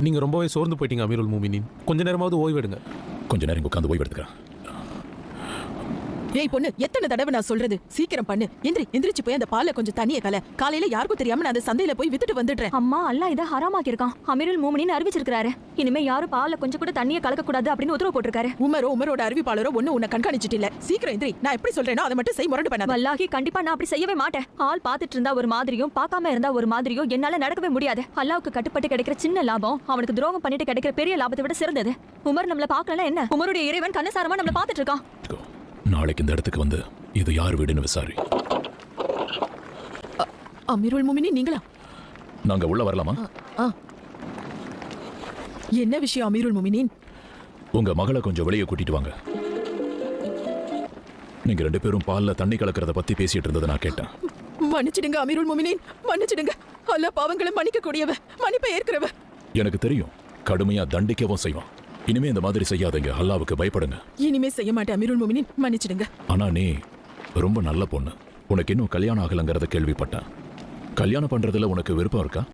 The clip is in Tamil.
நீங்க ரொம்பவே சோர்ந்து போயிட்டீங்க அமீருல் மூமினின். கொஞ்ச நேரமாவது ஓய்வெடுங்க. கொஞ்ச நேரம் இங்க உட்காந்து ஓய்வு எடுத்துக்கிறேன். ஏய் பொண்ணு, எத்தனை தடவை நான் சொல்றது? சீக்கிரம் பண்ணு. எந்திரிச்சு போய் அந்த பால்ல கொஞ்சம் தண்ணிய கல. காலையில யாருக்கும் தெரியாம நான் அந்த சந்தையில போய் வித்துட்டு வந்துடுறேன். அம்மா அல்லாஹ் இத ஹராமாக்கி இருக்கான். அமீருல் மூமினின் அறிவிச்சிருக்காரு. இனிமே யாரும் பால்ல கொஞ்சம் கூட தண்ணிய கலக்க கூடாது அப்படின்னு உத்தரவு போட்டிருக்காரு. உமரோட அறிவிப்பாளரோ ஒண்ணு உன்னை கண்காணிச்சிட்டு இல்ல. சீக்கிரம் எந்திரி. நான் எப்படி சொல்றேனோ அதை மட்டும் செய், முரண்டு பண்ணாத. வல்லாஹி கண்டிப்பா நான் அப்படி செய்யவே மாட்டேன். ஆள் பாத்துட்டு இருந்தா ஒரு மாதிரியும் பார்க்காம இருந்தா ஒரு மாதிரியும் என்னால நடக்கவே முடியாது. அல்லாஹ்வுக்கு கட்டுப்பட்டு கிடைக்கிற சின்ன லாபம் அவனுக்கு துரோகம் பண்ணிட்டு கிடைக்கிற பெரிய லாபத்தை விட சிறந்தது. உமர் நம்மள பார்க்கலனா என்ன? உமருடைய இறைவன் கண்ணசாரமா நம்மள பாத்துட்டு இருக்கான். நாளைக்கு இந்த இடத்துக்கு வந்து இது யார் வீடுன்னு விசாரி. அமீருல் மூமினின் நீங்களா? நாங்க உள்ள வரலாமா? என்ன விஷயம் அமீருல் மூமினின்? உங்க மகளை கொஞ்சம் வெளியே கூட்டிட்டு வாங்க. நீங்க 2 பேரும் பால்ல தண்ணி கலக்கிறத பத்தி பேசிட்டு இருந்ததை நான் கேட்டேன். மன்னிச்சிடுங்க அமீருல் மூமினின், மன்னிச்சிடுங்க. அல்லாஹ் பாவங்களை மன்னிக்க கூடியவ, மன்னிப்பை ஏற்கிறவ. எனக்கு தெரியும், கடுமையா தண்டிக்கவும் செய்வான். இனிமே இந்த மாதிரி செய்யாதீங்க. அல்லாஹ்வுக்கு பயப்படுங்க. இனிமே செய்ய மாட்டேன் அமீருல் மூமினின், மன்னிச்சிடுங்க. ஆனா நீ ரொம்ப நல்ல பொண்ணு. உனக்கு இன்னும் கல்யாணம் ஆகலங்கிறத கேள்விப்பட்டேன். கல்யாணம் பண்றதுல உனக்கு விருப்பம் இருக்கா?